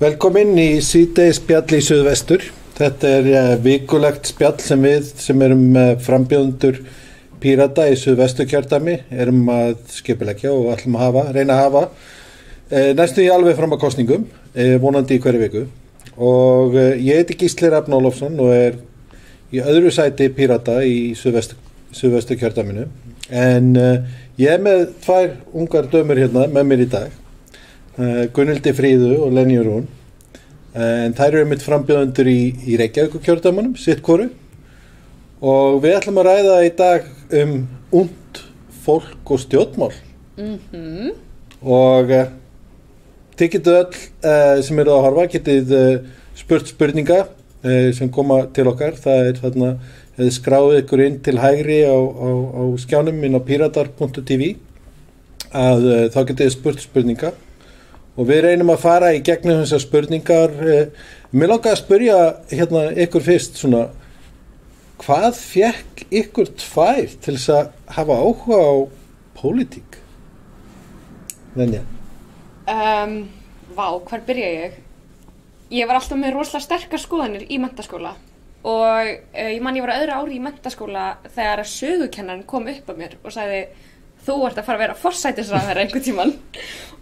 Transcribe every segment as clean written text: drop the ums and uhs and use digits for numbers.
Velkomin í síðdegisspjall í Suðvestur. Þetta vikulegt spjall sem við sem erum frambjóðendur Pírata í Suðvesturkjördæmi erum að skipuleggja og ætlum að reyna að hafa næstum í alveg fram að kosningum, vonandi í hverju viku. Og ég heiti Gísli Rafn Ólafsson og í öðru sæti Pírata í Suðvesturkjördæminu. En ég með tvær ungar dömur hérna með mér í dag. Gunnhildi Fríðu og Lenju Rún, en þær eru mitt frambjóðendur í Reykjavíkurkjördæmunum, sitt hvoru, og við ætlum að ræða í dag ungt fólk og stjórnmál. Og þið getið öll sem eru að horfa, getið spurt spurninga sem koma til okkar. Það þarna, skráið ykkur inn til hægri á skjánum inn á piratar.tv að þá getið þið spurt spurninga. Og við reynum að fara í gegnum þessar spurningar. Mér langar að spyrja hérna ykkur fyrst svona, hvað fékk ykkur tvær til þess að hafa áhuga á pólitík? Venja. Vá, hvar byrja ég? Ég var alltaf með rosalega sterkar skoðanir í menntaskóla og ég var öðru ári í menntaskóla þegar sögukennarinn kom upp að mér og sagði, þú ert að fara að vera forsætisráðherra einhvern tímann.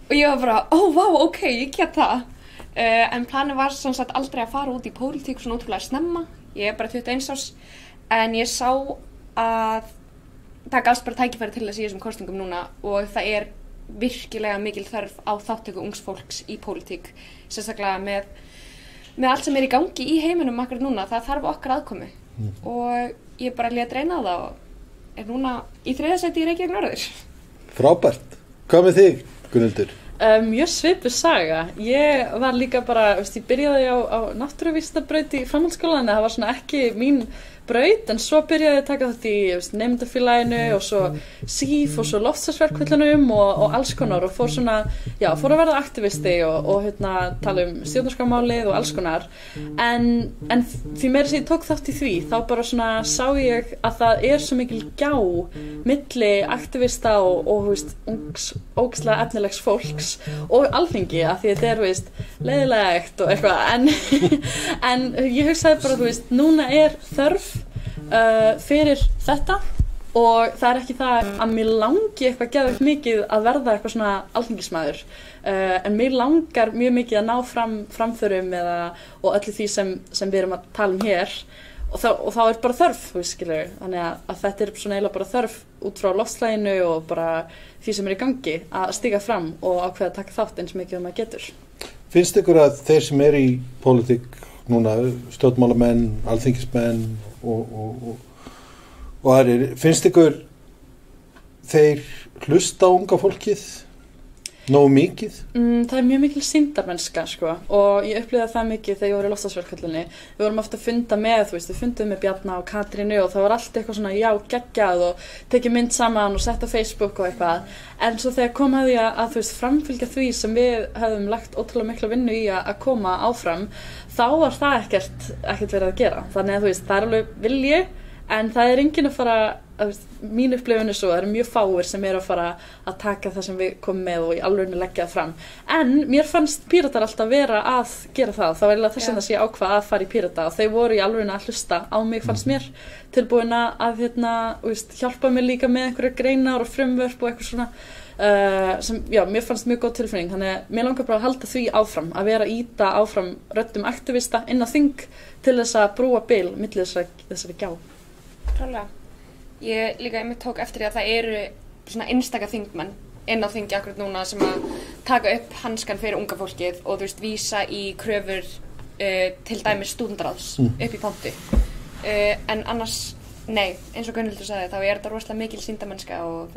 Og ég var bara, vá, ok, ég get það. En planið var sem sagt aldrei að fara út í pólitík svona ótrúlega snemma. Ég bara 21 árs. En ég sá að það gafst bara tækifæri til þess í þessum kosningum núna og það virkilega mikil þörf á þáttöku ungs fólks í pólitík. Sérstaklega með allt sem í gangi í heiminum akkurat núna, það þarf okkar aðkomu. Og ég bara lét reyna á það og núna í 3. sæti í Reykjavík norður. Frábært. Hvað með þig, Gunnhildur? Mjög svipuð saga. Ég var líka bara, ég byrjaði á náttúruvísindabraut í framhaldsskóla, en það var svona ekki mín braut, en svo byrjaði ég að taka þátt í nemendafélaginu og svo SÍF og svo loftslagsverkföllunum og alls konar og fór að verða aktivisti og tala stjórnarskrármálið og alls konar. En því meira sem ég tók þátt í því, þá bara svona sá ég að það svo mikil gjá milli aktivista og ungs, ógeðslega efnilegs fólks og alþingi, af því þetta leiðilegt og eitthvað, en ég hugsaði bara, núna þörf fyrir þetta og það ekki það að mér langi eitthvað geðveikt mikið að verða eitthvað svona alþingismaður, en mér langar mjög mikið að ná framförum og öllu því sem við erum að tala hér og þá bara þörf, skilur, þannig að þetta svona eiginlega bara þörf út frá loftslaginu og bara því sem í gangi að stíga fram og ákveða að taka þátt eins mikið maður getur. Finnst ykkur að þeir sem í pólitík núna, stjórnmálamenn, alþingismenn og aðrir, finnst ykkur þeir hlusta á unga fólkið nógu mikið? Það mjög mikil sýndarmennska, og ég upplifði það mikið þegar ég var í loftslagsverkfallinu. Við vorum ofta að funda með, við funduðum með Bjarna og Katrínu og það var allt eitthvað svona, já, geggjað og tekið mynd saman og sett á Facebook og eitthvað. En svo þegar kom að því að framfylgja því sem við hefðum lagt ótrúlega mikla vinnu í að koma áfram, þá var það ekkert verið að gera. Þannig að það alveg vilji, en það enginn að fara, mín upplifun svo, það mjög fáir sem að fara að taka það sem við komum með og í alveg leggja það fram. En mér fannst Píratar alltaf vera að gera það. Það var þess að ég ákvað að fara í Pírata og þeir voru í alveg að hlusta á mig, fannst mér, tilbúin að hjálpa mér líka með einhverja greinar og frumvörp og eitthvað svona. Sem, mér fannst mjög góð tilfinning, þannig að mér langar bara að halda því áfram, að vera íta áfram röddum aktivista inn á þing til þess að brúa bil milli þessari gjá. Klálega. Ég líka tók eftir því að það eru svona einstaka þingmenn inn á þingi akkurat núna sem að taka upp hanskan fyrir unga fólkið og vísa í kröfur til dæmis stúdendaráðs upp í pontu. En annars, nei, eins og Gunnhildur sagði, þá þetta rosalega mikil sýndarmennska og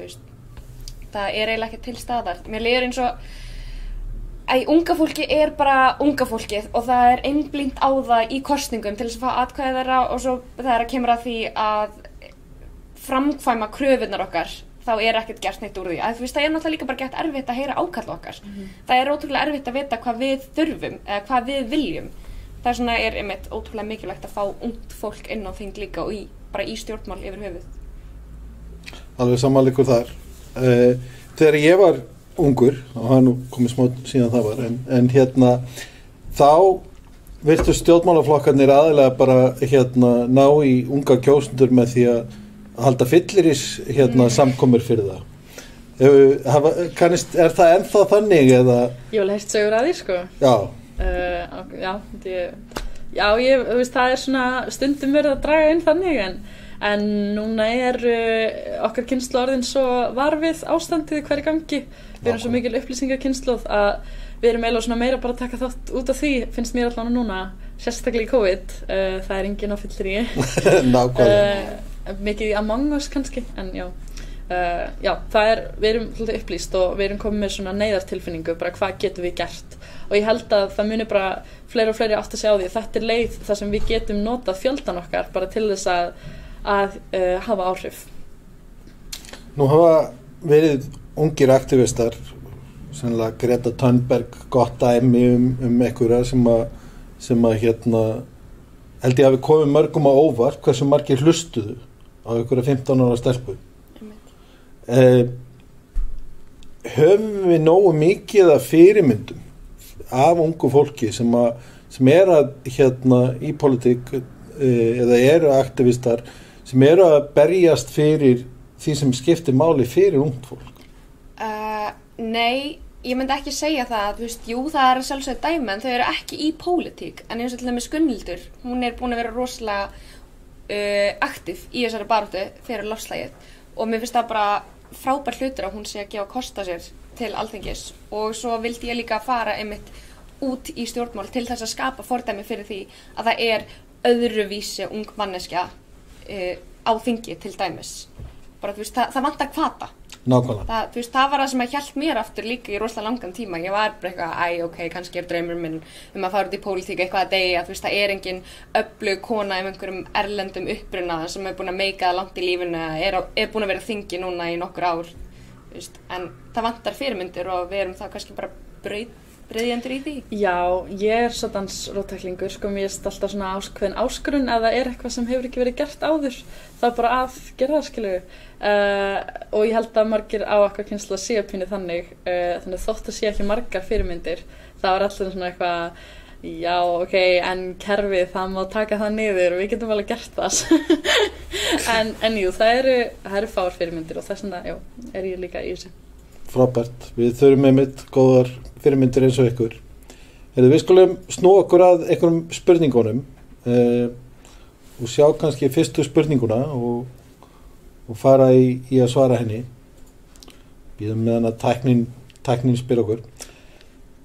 það eiginlega ekki til staðar. Mér líður eins og unga fólki bara unga fólkið og það einblínt á það í kosningum til þess að fá atkvæði þeirra og svo þegar kemur að því að framkvæma kröfurnar okkar, þá ekkert gert neitt úr því. Það náttúrulega líka bara gett erfitt að heyra ákall okkar. Það ótrúlega erfitt að vita hvað við þurfum eða hvað við viljum. Það svona einmitt ótrúlega mikilvægt að fá ungt fólk inn á þing líka og bara í stjórnmál yfir höfuð. Alveg samanleikur þar. Þegar ég var ungur, og það komið smá síðan það var, en þá viltu stjórnmálaflokkarnir aðeinslega bara ná í unga kjósendur með því að halda fylliris samkomur fyrir það. Er það ennþá þannig eða? Ég vil heyrt sögur að því sko. Já. Ég veist það svona stundum verið að draga inn þannig en núna okkar kynslóð orðin svo varfið ástandið hverju gangi. Við erum svo mikil upplýsingakynnslóð að við erum eiginlega svona meira bara að taka þátt út af því, finnst mér allavega núna, sérstaklega í COVID. Það enginn á fylliríi. Nákvæmlega. Mikið í Among Us kannski, en já. Við erum svolítið upplýst og við erum komið með svona neyðartilfinningu, bara hvað getum við gert. Og ég held að það muni bara fleiri og fleiri átt að segja á því að þetta leið þar sem við getum notað fjöldan okkar bara til þess að hafa áhrif. Nú hafa verið ungir aktivistar, sennilega Greta Thunberg, gott dæmi einhverja sem að held ég að við komið mörgum á óvart hversu margir hlustuðu á einhverja 15 ára stelpu. Höfum við nógu mikið af fyrirmyndum af ungu fólki sem að í politík eða eru aktivistar sem eru að berjast fyrir því sem skiptir máli fyrir ungt fólk? Nei, ég myndi ekki segja það, jú það sjálfsögðu dæmi en þau eru ekki í pólitík, en eins og til dæmis Gunnhildur, hún búin að vera rosalega aktív í þessari baráttu fyrir loftslagið og mér finnst það bara frábær hlutur að hún sé að gefa kost á sér til Alþingis og svo vildi ég líka fara einmitt út í stjórnmál til þess að skapa fordæmi fyrir því að það öðruvísi ung manneskja á þingi til dæmis. Bara það vantar hvata. Nákvæmlega. Það var það sem að hélt mér aftur líka í rosalega langan tíma. Ég var bara eitthvað, kannski draumur minn að fara út í pólitík eitthvað að deyja, það engin öflug kona einhverjum erlendum uppruna sem búin að meika það langt í lífinu, búin að vera á þingi núna í nokkur ár, en það vantar fyrirmyndir og við erum það kannski bara breyðjendur í því. Já, ég svo dansróttæklingur, mér alltaf svona ákveðin áskorun að það eitthvað sem hefur ekki verið gert áður, það bara að gera það, skilju. Og ég held að margir á okkar kynslóð séu pínu þannig þótt að sé ekki margar fyrirmyndir, það var alltaf svona eitthvað, já, ok, en kerfið, það má taka það niður og við getum alveg gert það. en jú, það eru fáar fyrirmyndir og þess vegna, já, ég líka í þessu. Frábært, við þurfum einmitt góðar fyrirmyndir eins og ykkur. Við skulum snúa okkur að einhverjum spurningunum og sjá kannski fyrstu spurninguna og fara í að svara henni. Bíðum meðan að tæknin spyr okkur.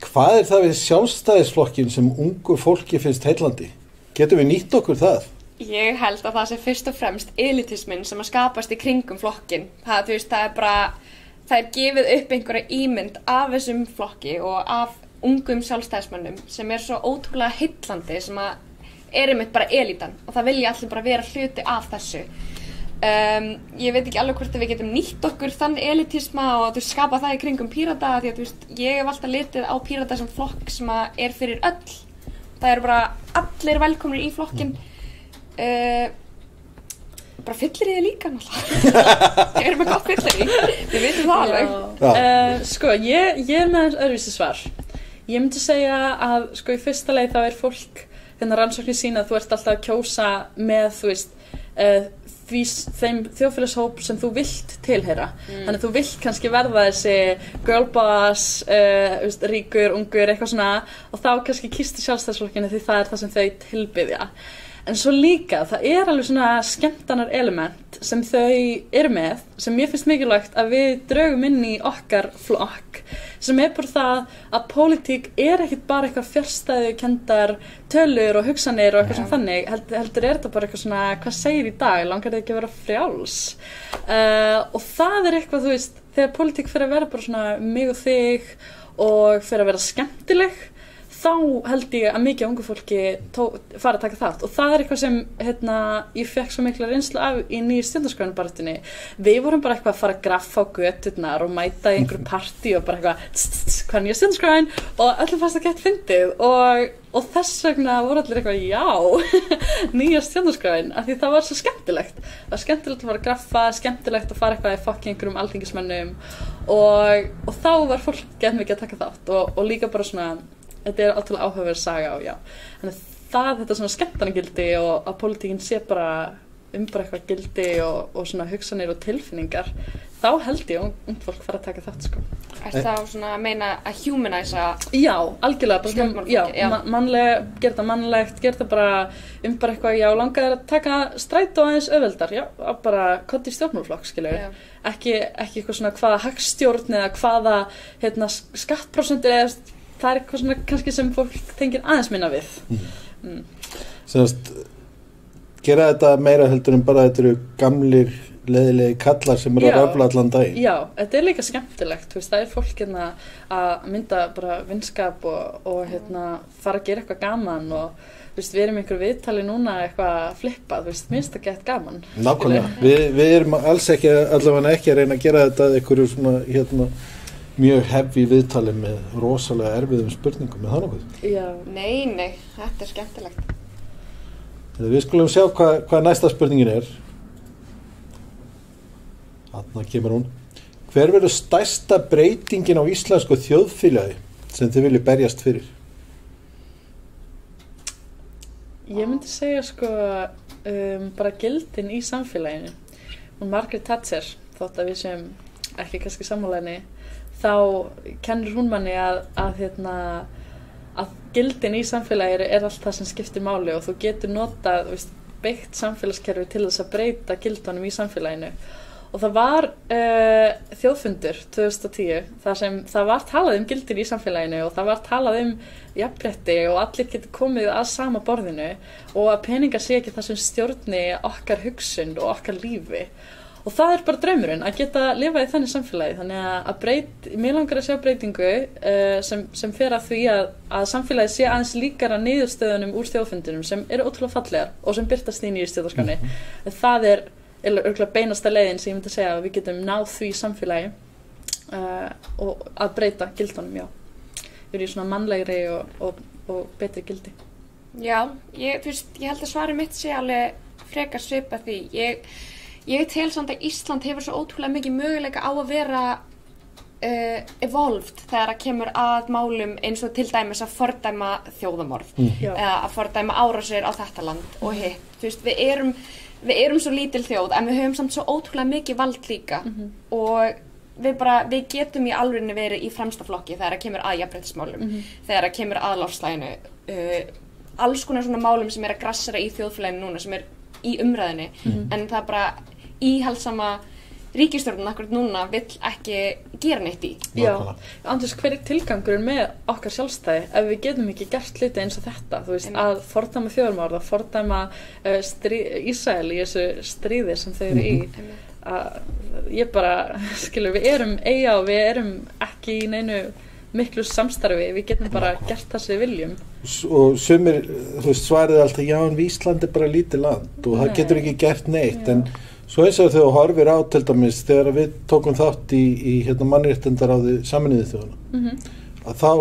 Hvað það við Sjálfstæðisflokkin sem ungu fólki finnst heillandi? Getum við nýtt okkur það? Ég held að það sé fyrst og fremst elitismin sem að skapast í kringum flokkin. Það gefið upp einhverja ímynd af þessum flokki og af ungum sjálfstæðismönnum sem svo ótrúlega heillandi sem að einmitt bara elítan og það vilja allir bara vera hluti af þessu. Ég veit ekki alveg hvort við getum nýtt okkur þann elitisma og skapa það í kringum Pírata því að ég hef alltaf litið á Pírata sem flokk sem að fyrir öll. Það eru bara allir velkomnir í flokkin. Bara fyllir þið líka náttúrulega. Ég með gott fyllir við vitum það alveg. Ég með öðruvísi svar. Ég myndi segja að í fyrsta leið þá fólk rannsóknir sína að þú ert alltaf að kjósa með þeim þjóðfélagshóp sem þú vilt tilheyra. Þannig að þú vilt kannski verða þessi girlboss, ríkur, ungur, eitthvað svona og þá kannski kýstu Sjálfstæðisflokkinu því það það sem þau tilbiðja. En svo líka, það alveg svona skemmtanar element sem þau eru með, sem mér finnst mikilvægt að við draugum inn í okkar flokk, sem bara það að pólitík ekkert bara eitthvað fjarstæðukendar tölur og hugsanir og eitthvað svona þannig, heldur þetta bara eitthvað svona, hvað segir í dag, langar þið ekki að vera frjáls? Og það eitthvað, þegar pólitík fyrir að vera bara svona mig og þig og fyrir að vera skemmtileg, þá held ég að mikið ungu fólki fara að taka þátt og það eitthvað sem ég fekk svo mikla reynslu af í nýju stjórnarskrárbaráttunni. Við vorum bara eitthvað að fara að graffa á göturnar og mæta í einhverju partí og bara eitthvað hvað nýja stjórnarskráin og öllum fannst það gett fyndið og þess vegna voru allir eitthvað já, nýja stjórnarskráin af því það var svo skemmtilegt. Það var skemmtilegt að fara að graffa, skemmtilegt að fara eitthvað í fokki einhverjum alþingismönnum og þá var fólk gett mikið að taka þátt og líka bara svona þetta ótrúlega áhugaverð saga og já, þannig þetta svona skemmtanagildi og að pólitíkin sé bara bara eitthvað gildi og svona hugsanir og tilfinningar, þá held ég ungt fólk fara að taka þátt sko. Þá svona að meina að humanæsa? Já, algjörlega, bara, já. Gera það mannlegt, gera það bara bara eitthvað, já, langaði að taka strætó aðeins auðveldar, já, bara koti stjórnmálaflokk, skilur, ekki eitthvað svona hvaða hagstjórn eða hvaða skattprósentur eða það eitthvað svona kannski sem fólk tengir aðeins minna við. Semast gera þetta meira heldur en bara þetta eru gamlir leiðilegi kallar sem að rafla allan daginn. Já, þetta líka skemmtilegt, það fólk að mynda bara vinskap og fara að gera eitthvað gaman og við erum einhverju viðtali núna eitthvað flippað, minnst að geta gaman. Nákvæmlega, við erum alls ekki allavega ekki að reyna að gera þetta einhverju svona mjög heavy viðtali með rosalega erfiðum spurningum með það nokkuð. Já. Nei, þetta skemmtilegt. Við skulum sjá hvað næsta spurningin er. Þarna kemur hún. Hver verður stærsta breytingin á íslensku þjóðfélagi sem þið viljið berjast fyrir? Ég myndi segja bara gildin í samfélaginu. Og Margaret Thatcher, þótt að við sem ekki kannski sammála henni, þá kennir hún manni að gildin í samfélagi allt það sem skiptir máli og þú getur notað byggt samfélagskerfi til þess að breyta gildunum í samfélaginu. Og það var þjóðfundur 2010 þar sem það var talað gildin í samfélaginu og það var talað jafnrétti og allir getur komið að sama borðinu og að peningar sé ekki það sem stjórni okkar hugsun og okkar lífi. Og það bara draumurinn að geta lifað í þannig samfélagi, þannig að mér langar að sjá breytingu sem fer að því að samfélagi sé aðeins líkara niðurstöðunum úr þjóðfundinum sem eru ótrúlega fallegar og sem birtast í nýju stjórnarskránni. Það örugglega beinasta leiðin sem ég myndi að segja að við getum náð því samfélagi og að breyta gildunum, já. Við erum svona mannlegri og betri gildi. Já, ég held að svarið mitt sé alveg frekar svipað því. Ég tel samt að Ísland hefur svo ótrúlega mikið möguleika á að vera evolved þegar að kemur að málum eins og til dæmis að fordæma þjóðamorð eða að fordæma árásir á þetta land og hitt. Við erum svo lítil þjóð en við höfum samt svo ótrúlega mikið vald líka og við getum í alvörinu verið í fremsta flokki þegar að kemur að jafnréttismálum, þegar að kemur að loftslaginu, alls konar svona málum sem að grassera í þjóðfélaginu núna sem í umræðinni, en það bara íhaldssama ríkisstjórnin akkurat núna vill ekki gera neitt í. Já, Andrés, hver tilgangurinn með okkar sjálfstæði ef við getum ekki gert hluti eins og þetta, að fordæma þjóðarmorð, að fordæma Ísrael í þessu stríði sem þau eru í. Ég bara, við erum eiga og við erum ekki í neinu miklu samstarfi, við getum bara gert það sem við viljum. Og sumir, svarið alltaf, já, en Ísland bara lítið land og það getur ekki gert neitt, en svo eins og þegar þú horfir á til dæmis þegar við tókum þátt í mannréttindaráði Sameinuðu þjóðanna, að þá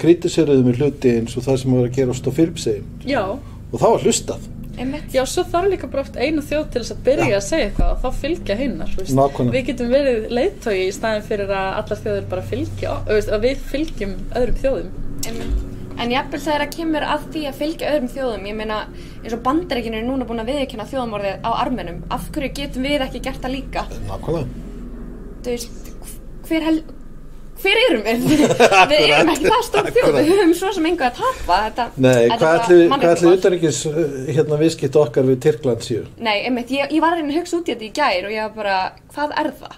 kritiseruðum við hluti eins og það sem var að gerast á Filippseyjum. Já. Og þá var hlustað. Já, svo þarf líka bara oft einu þjóð til þess að byrja að segja eitthvað og þá fylgja hinnar. Við getum verið leiðtogi í staðinn fyrir að allar þjóðir bara fylgja, að við fylgjum öðrum þjóðum. En jafnvel þegar það kemur að því að fylgja öðrum þjóðum, ég meina eins og Bandaríkin eru núna búin að viðurkenna þjóðamorðið á Armenum, af hverju getum við ekki gert það líka? Nákvæmlega. Hver erum við? Við erum ekki það stór þjóð, við höfum svo sem engu að tapa. Nei, hvað ætli utanríkis viðskipti okkar við Tyrkland séu? Nei, einmitt, ég var að reyna að hugsa út í þetta í gær og ég var bara, hvað er það?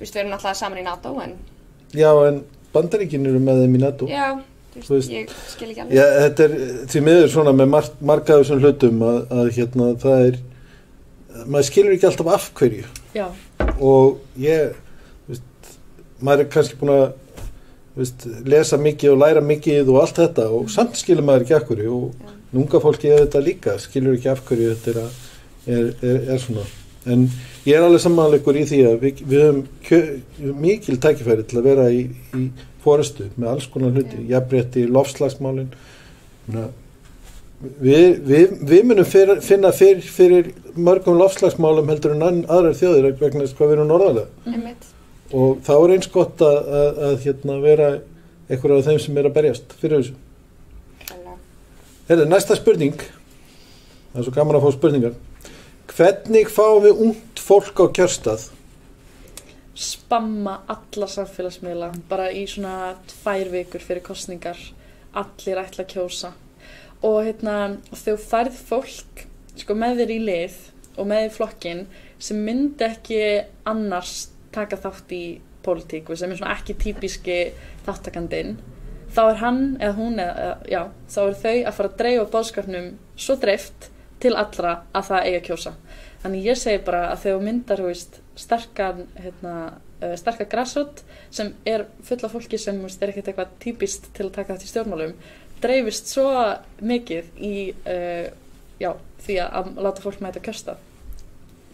Við erum náttúrulega saman í NATO, en... Já, en Bandaríkin eru með þeim í NATO. Já, ég skil ekki alveg. Já, þetta því miður svona með marga þessum hlutum að það maður skilur ekki alltaf af hverju. Já. Og maður kannski búin að lesa mikið og læra mikið og allt þetta og samt skilur maður ekki af hverju og unga fólki þetta líka skilur ekki af hverju þetta er svona. En ég alveg samanleikur í því að við höfum mikil tækifæri til að vera í forystu með alls konar hluti, jafnrétti, loftslagsmálin. Við munum finna fyrir mörgum loftslagsmálum heldur en aðrar þjóðir vegna þess hvað við erum norðarlega. Og þá eins gott að vera einhverja af þeim sem að berjast fyrir þessu. Næsta spurning, það svo gaman að fá spurningar. Hvernig fáum við ungt fólk á kjörstað? Spamma alla samfélagsmiðla, bara í svona 2 vikur fyrir kosningar, allir ætla að kjósa. Og þú færð fólk sko, með þér í lið og með þér flokkinn sem myndi ekki annars taka þátt í pólitík, sem svona ekki típiski þáttakandinn. Þá hann eða hún þá þau að fara að dreifa boðskapnum svo dreift til allra að það eigi að kjósa. Þannig ég segi bara að þegar þú myndar sterka grassrút sem full af fólki sem ekkert eitthvað típist til að taka þetta í stjórnmálum, dreifist svo mikið í því að láta fólk mæta kjörstað.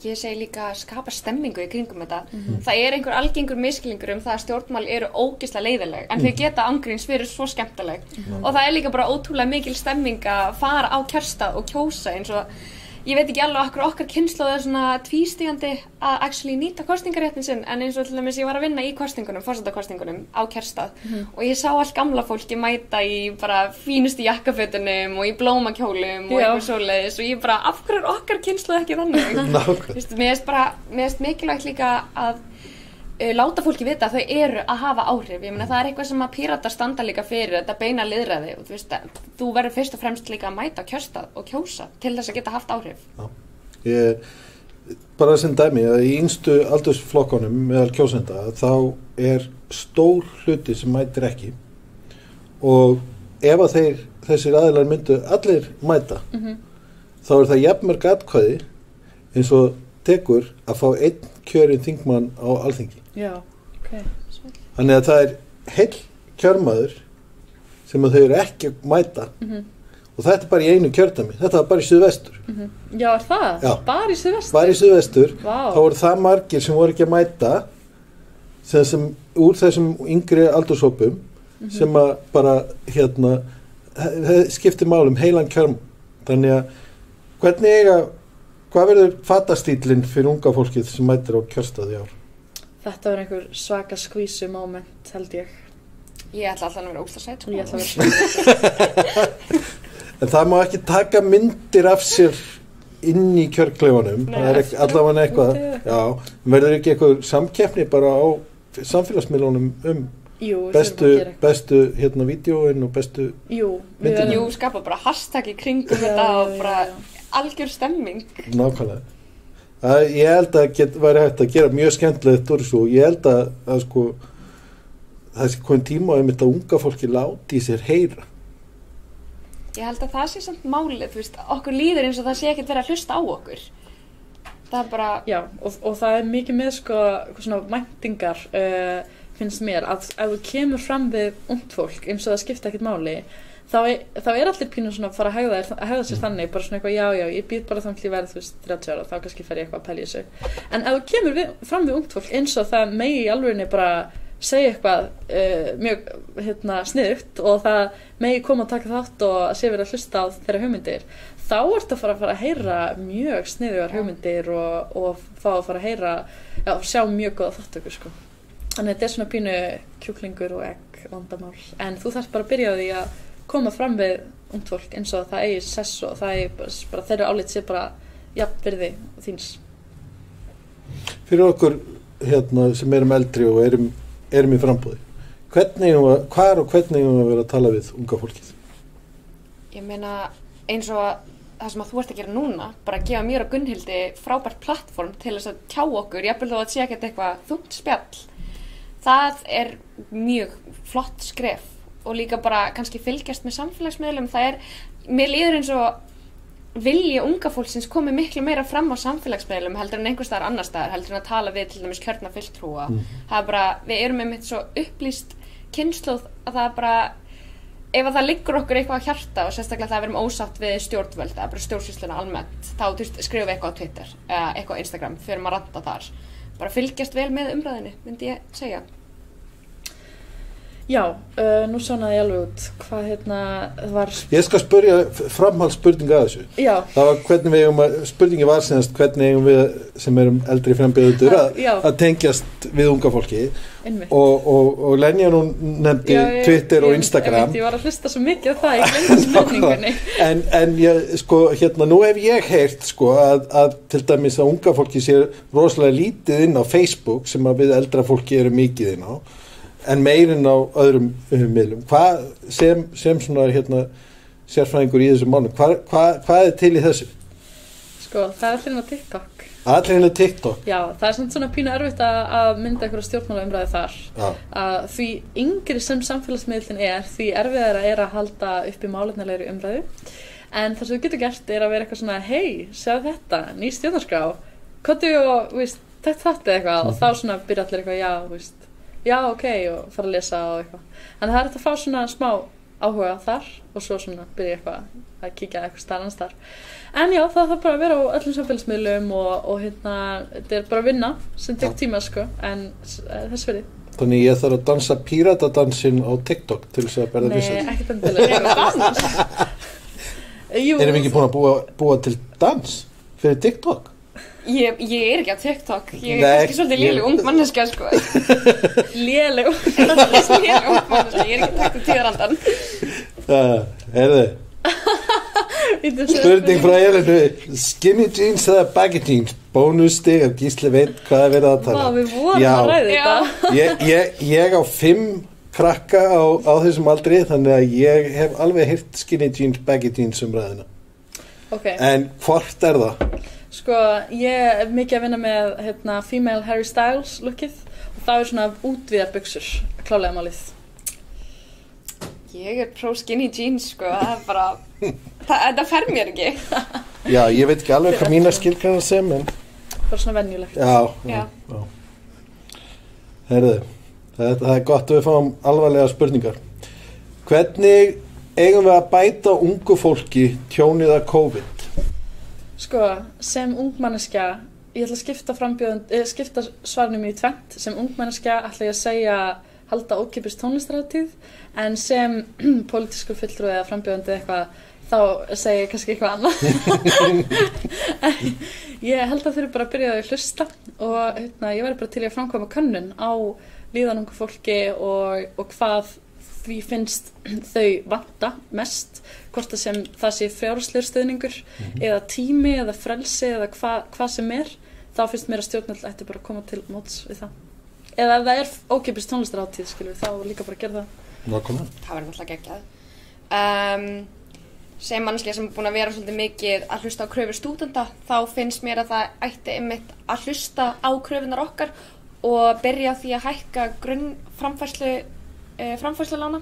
Ég segi líka að skapa stemmingu í kringum þetta. Það einhver algengur misskilningur það að stjórnmál eru ógeðslega leiðileg, en þau geta ángríns verið svo skemmtileg. Og það líka bara ótrúlega mikil stemming að fara á kjörstað og kjósa eins og ég veit ekki alveg okkar kynslóð svona tvístígandi að actually nýta kosningaréttin sinn, en eins og til dæmis ég var að vinna í forsetakosningunum á kjörstað og ég sá allt gamla fólki mæta í bara fínustu jakkafötunum og í blómakjólum og eitthvað svoleiðis og ég bara, af hverju okkar kynslóð ekki þannig? Mér finnst mikilvægt líka að láta fólki vita að þau eru að hafa áhrif. Ég meina það eitthvað sem að Píratar standa líka fyrir, þetta beina lýðræði og þú verður fyrst og fremst líka að mæta kjörstað og kjósa til þess að geta haft áhrif. Bara sem dæmi að í yngstu aldursflokkunum meðal kjósenda þá stór hluti sem mætir ekki og ef að þessir aðilar myndu allir mæta þá það jafnmörg atkvæði eins og tekur að fá einn kjörinn þingmann á Alþingi. Já, ok. Þannig að það heill kjörmaður sem að þau eru ekki að mæta og þetta bara í einu kjördæmi. Þetta var bara í Suðvestur. Já, það? Já. Bara í Suðvestur? Bara í Suðvestur. Vá. Þá voru það margir sem voru ekki að mæta sem úr þessum yngri aldurshópum sem að bara skipti málum heilan kjörm. Þannig að hvað verður fatastýlinn fyrir unga fólkið sem mætir á kjörstaði ár? Þetta verður einhver svaka skvísu moment, held ég. Ég ætla alltaf að vera ósla sæt. Ég ætla að vera sæt. En það má ekki taka myndir af sér inn í kjörkleifunum. Það allavega eitthvað. Já, verður ekki eitthvað samkeppni bara á samfélagsmiðlunum bestu vídeóin og bestu myndina? Jú, skapa bara hashtag í kringum þetta og bara algjör stemming. Nákvæmlega. Ég held að væri hægt að gera mjög skemmtilegt úr þessu og ég held að sko það sé kominn tíma að unga fólki láti í sér heyra. Ég held að það sé samt málið, okkur líður eins og það sé ekkert verið að hlusta á okkur. Það bara... Já, og það mikið með svona væntingar finnst mér að ef þú kemur fram við ungt fólk eins og það skipta ekkert máli þá allir pínu svona að fara að hegða sér þannig, bara svona eitthvað, já, ég býð bara þannig að verð 30 ára, þá kannski fer ég eitthvað að pælja þessu. En ef þú kemur fram við ungt fólk eins og það megi í alvörinni bara segja eitthvað mjög sniðugt og það megi koma að taka þátt og að sé verið að hlusta á þeirra hugmyndir, þá ertu að fara að heyra mjög sniðugar hugmyndir og fá að fara að heyra, sjá mjög góða þáttökur, sko. Þannig þetta svona pínu kjúklingur og egg vandamál, en þú þarft bara að byrja á því að koma fram við ungt fólk eins og það eigi sess og það eigi bara þeirra álit sé bara jafnvirði þíns. Fyrir okkur sem erum eldri og erum í frambúði, hvar og hvernig við vera að tala við unga fólkið? Ég meina eins og það sem að þú ert að gera núna, bara að gefa mér og Gunnhildi frábært plattform til þess að tjá okkur, jafnvel þó að sé ekkert eitthvað þungt spjall. Það mjög flott skref. Og líka bara kannski fylgjast með samfélagsmiðlum. Mér líður eins og vilji unga fólksins komi miklu meira fram á samfélagsmiðlum heldur en einhvers staðar annar staðar, heldur en að tala við til dæmis kjörna fulltrúa. Það bara, við erum einmitt svo upplýst kynslóð að það bara, ef að það liggur okkur eitthvað á hjarta og sérstaklega það að við erum ósátt við stjórnvöld, eða bara stjórnsýsluna almennt, þá skrifum við eitthvað á Twitter, eða eitthvað á Instagram, fyrir að ranta þar. Bara fylgjast vel með umræðinni, myndi ég segja. Já, nú sjónaði ég alveg út hvað var... Ég skal spyrja framhaldsspurninga að þessu. Já. Það var hvernig við spurningi var semst hvernig við sem erum eldri frambjóðendur að tengjast við unga fólki og Lenja nú nefndi Twitter og Instagram. Ég var að hlusta svo mikið á það, ég glemdi spurningunni. En ég, sko, nú hef ég heyrt, sko, að til dæmis að unga fólki sé rosalega lítið inn á Facebook sem að við eldra fólki eru mikið inn á. En meirinn á öðrum miðlum. Hvað sem svona sérfræðingur í þessu málum, hvað til í þessu? Sko, það allir inn á TikTok. Allir inn á TikTok? Já, það svona pínu erfitt að mynda einhverja stjórnmálaumræðu þar. Að því yngri sem samfélagsmiðlinn því erfiðara að halda upp í málefnalegri umræðu. En það sem þú getur gert að vera eitthvað svona, hei, sjáðu þetta, ný stjórnarskrá, komdu og, takk þetta eitthvað og þá svona byrja allir eitthvað, já, ok, og fara að lesa og eitthvað. Þannig það hægt að fá svona smá áhuga þar og svo svona byrja eitthvað að kíkja eitthvað annars þar. En já, það þarf bara að vera á öllum samfélagsmiðlum og þetta bara vinna sem tek tíma, sko, en þess verið. Þannig ég þarf að dansa píratadansinn á TikTok til þess að berða vissast. Nei, ekki endilega. Erum við ekki búin að búa til dans fyrir TikTok? Ég ekki á TikTok, ég kannski svolítið léleg ung manneskja, sko. Léleg ung manneskja, ég ekki takt tíðarandan. Heyrðu, spurning frá Elenu, skinny jeans eða baggy jeans, bónusstig af Gísli veit hvað verið að tala. Við vorum að ræða þetta. Ég á 5 krakka á þessum aldri, þannig að ég hef alveg heyrt skinny jeans, baggy jeans ræðina. Okay. En hvort það? Sko, ég mikið að vinna með female Harry Styles lookið og það svona útvíðar buxur, klálega málið. Ég pro skinny jeans, sko, það bara, þetta fer mér ekki. Já, ég veit ekki alveg hvað mínar skilgreinar sem, en... Bara svona venjulegt. Já. Heyrðu, það gott að við fáum alvarlega spurningar. Hvernig eigum við að bæta ungu fólki tjónið af COVID? Sko, sem ungmanneskja, ég ætla að skipta svarnum í tvennt. Sem ungmanneskja ætla ég að segja halda ókeypis tónlistarhátíð, en sem pólitískur fulltrúi eða frambjóðandi eitthvað, þá segi ég kannski eitthvað annað. Ég held að þeir bara að byrja að hlusta og ég væri bara til að framkvæma könnun á líðan ungu fólki og hvað því finnst þau vanta mest, hvort það sé fjárhagslegur stuðningur eða tími eða frelsi eða hvað sem þá finnst mér að stjórnvöld ætti bara að koma til móts við það. Eða ef það er ókeypis tónlistarhátíð, þá líka bara gera það. Nákvæmlega. Það verður náttúrulega geggjað. Sem manneskja sem er búin að vera svolítið mikið að hlusta á kröfur stúdenta, þá finnst mér að það ætti einmitt að hlusta á kröfunar okkar og byrja því að hækka framfærslulána.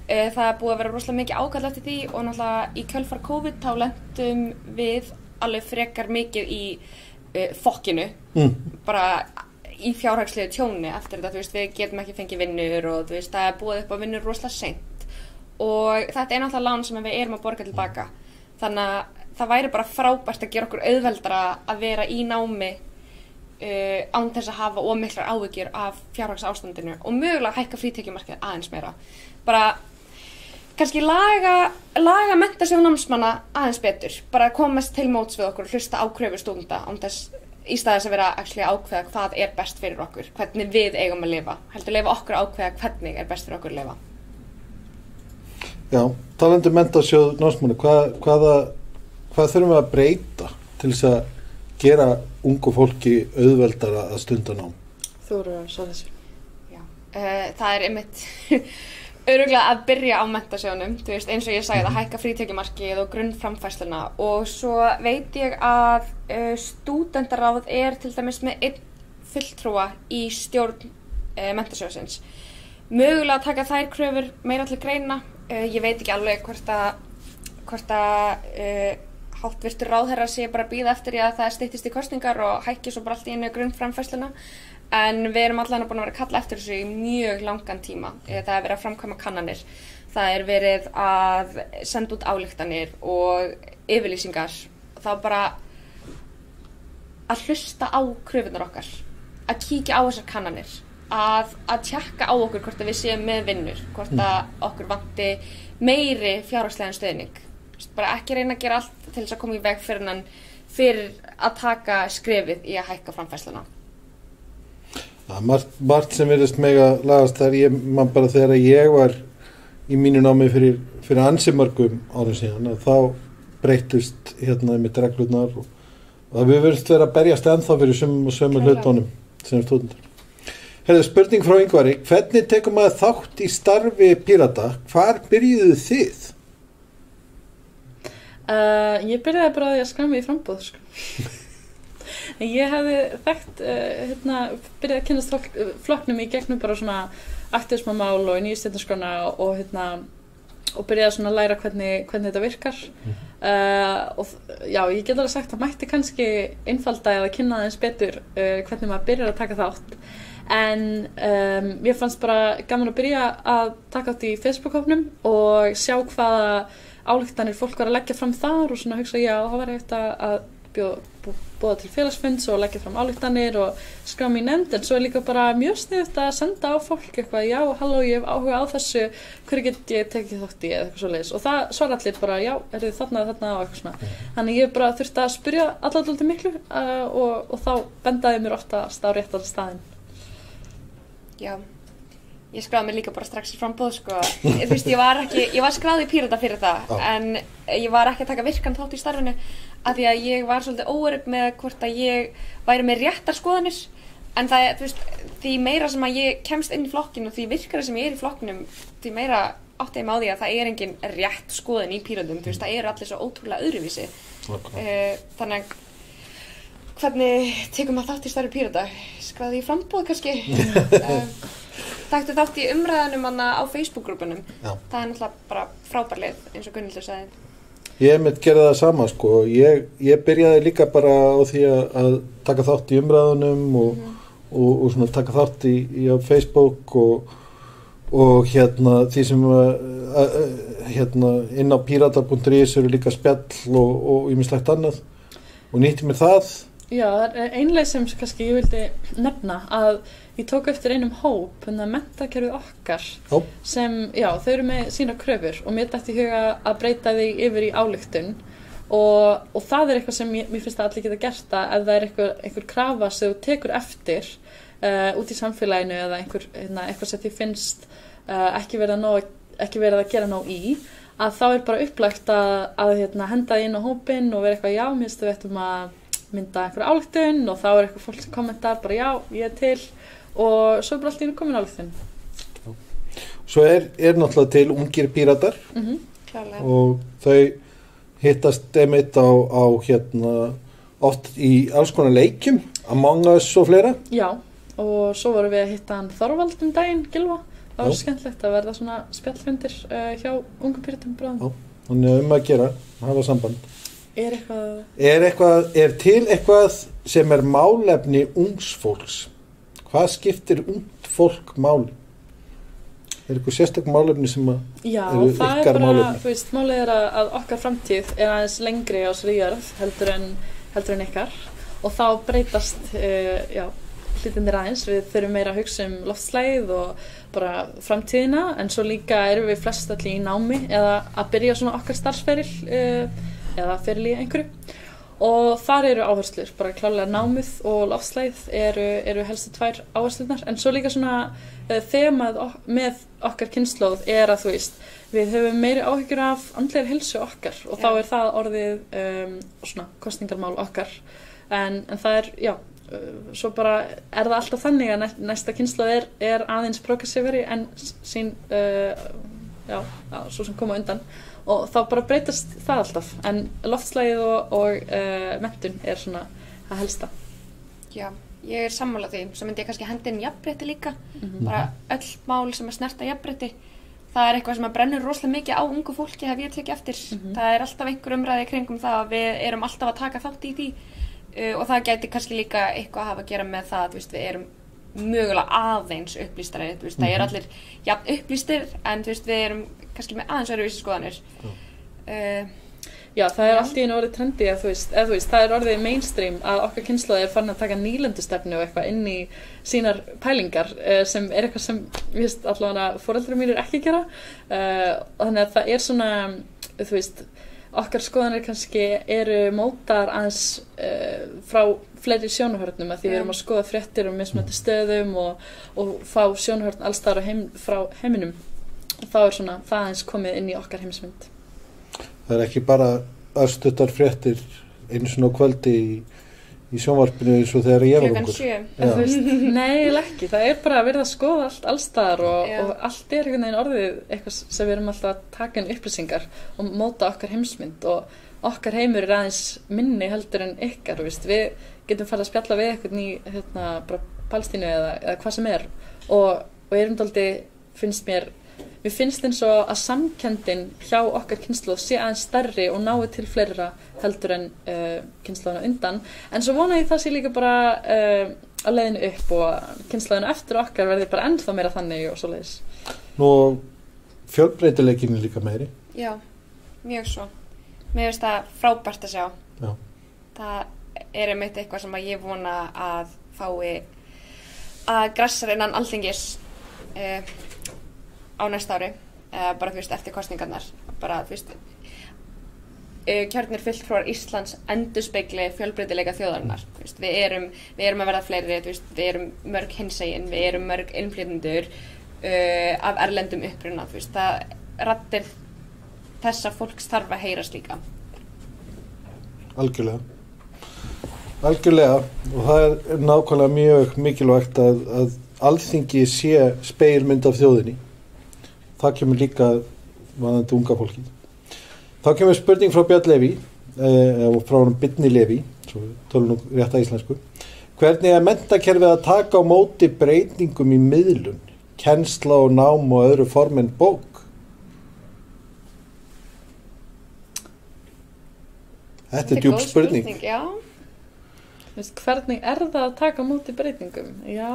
Það er búið að vera rosalega mikið ákall eftir því og náttúrulega í kjölfar COVID þá lentum við alveg frekar mikið í fokkinu, bara í fjárhagslegu tjóni eftir þetta, við getum ekki fengið vinnur og það er búið upp á vinnur rosalega seint og þetta er náttúrulega lán sem við erum að borga tilbaka, þannig að það væri bara frábært að gera okkur auðveldara að vera í námi án þess að hafa ómiklar áhyggjur af fjárhagsástandinu og mögulega hækka frítekjumarkið aðeins meira, bara kannski laga menntasjóð námsmanna aðeins betur, bara komast til móts við okkur og hlusta á kröfur stúdenta án þess í staðis að vera að ákveða hvað er best fyrir okkur, hvernig við eigum að lifa, heldur leyfa okkur að ákveða hvernig er best fyrir okkur að lifa. Já, talandi menntasjóð námsmanna, hvað þurfum við að breyta til þess að gera ungu fólki auðveldara að stunda nám? Þú eru að svara þessu. Já, það er einmitt örugglega að byrja á menntasjóðnum, eins og ég sagði að hækka frítekjumarkið og grunnframfærsluna og svo veit ég að stúdentaráð er til dæmis með 1 fulltrúa í stjórn menntasjóðsins. Mögulega að taka þær kröfur meira til greina, ég veit ekki alveg hvort að háttvirtur ráðherra sé bara að bíða eftir að það styttist í kosningar og hækki svo bara allt í einu grunnframfærsluna. En við erum allan búin að vera að kalla eftir þessu í mjög langan tíma. Það er verið að framkvæma kannanir. Það er verið að senda út ályktanir og yfirlýsingar. Þá bara að hlusta á kröfunar okkar. Að kíkja á þessar kannanir. að tjekka á okkur hvort að við séum með vinnur, hvort að okkur vanti meiri fjárhagslegan stuðning. Bara ekki reyna að gera allt til þess að koma í veg fyrir að taka skrefið í að hækka framfærsluna. Margt sem virðist mega lagast þar, man bara þegar ég var í mínu námi fyrir ansi mörgum árum síðan, að þá breyttust með reglurnar og við verðumst vera að berjast ennþá fyrir sömu hlutunum sem stúdendur. Spurning frá Ingvari, hvernig tekur maður þátt í starfi Pírata? Hvar byrjuðu þið? Ég byrjaði bara að skrá mig í framboð, sko. Ég hefði þekkt, byrjaði að kynnast flokknum í gegnum bara svona aktivismamál og nýjastjórnarskrána og byrjaði svona að læra hvernig þetta virkar. Og já, ég get alveg sagt að mætti kannski einfalda eða kynna aðeins betur hvernig maður byrjar að taka þátt. En mér fannst bara gaman að byrja að taka þátt í Facebook-hópnum og sjá hvaða ályktanir fólk var að leggja fram þar og svona hugsa, já, það var hægt að bjóða til félagsfunds og leggja fram ályktanir og skrá mig í nefnd, en svo líka bara mjög sniðugt að senda á fólk eitthvað, já, halló, ég hef áhuga á þessu, hverju get ég tekið þátt í eða eitthvað svoleiðis, og það svara allir bara, já, eru þið þarna og eitthvað svona. Þannig ég bara þurfti að spyrja allir miklu og þá bendaði mér oftast á réttan staðinn. Já, ég skráði mig líka bara strax í framboð, sko. Þú veist, ég var skráð í Pírata fyrir það, en ég var ekki að taka virkan þátt í starfinu af því að ég var svolítið óörugg með hvort að ég væri með réttar skoðanir, en það, þú veist, því meira sem að ég kemst inn í flokkinu og því virkara sem ég í flokknum, því meira átti ég á því að það engin rétt skoðun í Píratum, þú veist, það allir svo ótrúlega öðruvísi. Þannig að hvernig tekur maður þátt í starfi Pírata? Skráði í framboð kannski? Taktu þátt í umræðunum á Facebook-grúpunum. Það náttúrulega bara frábær leið, eins og Gunnhildur sagði. Ég gerði það sama, sko. Ég byrjaði líka bara á því að taka þátt í umræðunum og svona taka þátt í á Facebook og því sem inn á pirata.is eru líka spjall og ýmislegt annað og nýtti mér það. Já, það einlega sem kannski ég vildi nefna að ég tók eftir einum hóp, menntakerfið okkar, sem, já, þau eru með sína kröfur og mér dætti í huga að breyta því yfir í ályktun og það eitthvað sem mér finnst að allir geta gert að ef það einhver krafa sem þú tekur eftir út í samfélaginu eða eitthvað sem þið finnst ekki verið að gera nóg í, að þá bara upplagt að henda inn á hópinn og vera eitthvað, já, mér finnst við ættum að mynda einhver ályktun og þá eitthvað fólk sem kommentar bara, já, ég til og svo bara allt í einu komin ályktun. Svo náttúrulega til ungir píratar og þau hittast einmitt á oft í alls konar leikjum, Among Us og fleira. Já, og svo vorum við að hitta hann Þorvald daginn, Gylfa. Það var skemmtilegt að verða svona spjallfundir hjá ungum píratum bráðum. Þannig að gera, hafa samband. Er til eitthvað sem málefni ungs fólks? Hvað skiptir ungt fólk máli? Eitthvað sérstök málefni sem eru ykkar málefni? Já, það bara, þú veist, málið að okkar framtíð aðeins lengri á þessari jörð heldur en ykkar og þá breytast, hlutinir aðeins, við þurfum meira að hugsa loftslagið og bara framtíðina, en svo líka erum við flest allir í námi eða að byrja svona okkar starfsferil eða feril í einhverju og þar eru áherslur, bara klárlega námið og loftslagið eru helstu tvær áherslunar, en svo líka svona þemað með okkar kynslóð að þú veist, við höfum meiri áhyggjur af andlegri heilsu okkar og þá það orðið svona kosningarmál okkar, en það svo bara það alltaf þannig að næsta kynslóð aðeins progressíveri en sín svo sem koma undan og þá bara breytast það alltaf, en loftslagið og menntun svona það helsta. Já, ég sammála því, svo myndi ég kannski henda inn jafnrétti líka, bara öll mál sem snerta jafnrétti, það eitthvað sem brennur rosalega mikið á ungu fólki, hef ég tekið eftir, það alltaf einhver umræði kringum það að við erum alltaf að taka þátt í því og það gæti kannski líka eitthvað að hafa að gera með það að við erum mögulega aðeins upplýstari, það allir jafn upplýstir en við erum kannski með aðeins öðruvísi skoðanir. Já, það allt í einu orðið trendi að þú veist, það orðið mainstream að okkar kynslóð farin að taka nýlendustefnu og eitthvað inn í sínar pælingar sem eitthvað sem, víst, allavega foreldrar mínir ekki gera og þannig að það svona, þú veist, okkar skoðanir kannski eru mótar aðeins frá fleiri sjónarhornum að því við erum að skoða fréttir mismunandi stöðum og fá sjónarhorn alls staðar frá heiminum og þá svona það aðeins komið inn í okkar heimsmynd. Það ekki bara örstuttar fréttir einu svona kvöldi í sjónvarpinu eins og þegar ég var ungur. Klukkan 7. Nei, ekki. Það bara verið að skoða allt allstaðar og allt einhvern veginn orðið eitthvað sem við erum alltaf að taka inn upplýsingar og móta okkar heimsmynd og okkar heimur aðeins minni heldur en ykkar, veist. Við getum farið að spjalla við eitthvað í bara Palestínu eða hvað sem og erum dálítið, mér finnst eins og að samkenndin hjá okkar kynslóð sé aðeins stærri og nái til fleira heldur en kynslóðina undan. En svo vona ég það sé líka bara á leiðinu upp og kynslóðina eftir okkar verði bara ennþá meira þannig og svoleiðis. Nú, fjölbreytileikinn líka meiri. Já, mjög svo. Mér finnst það frábært að sjá. Já. Það einmitt eitthvað sem að ég vona að fái að grassar innan Alþingis á næsta ári, bara þú veist eftir kosningarnar, bara þú veist kjörnir fulltrúar Íslands endurspegli fjölbreytileika þjóðarinnar, þú veist, við erum að verða fleiri, þú veist, við erum mörg hinsegin, við erum mörg innflytjendur af erlendum uppruna, þú veist, það raddir þessa fólks þarf að heyrast líka. Algjörlega og það nákvæmlega mjög mikilvægt að Alþingi sé spegilmynd af þjóðinni. Það kemur líka varðandi unga fólkið. Þá kemur spurning frá Björn Leví og frá honum Birni Leví, svo tölum nú rétta íslensku. Hvernig menntakerfið að taka á móti breytingum í miðlun, kennsla og nám og öðru form en bók? Þetta djúp spurning. Já. Hvernig það að taka á móti breytingum? Já.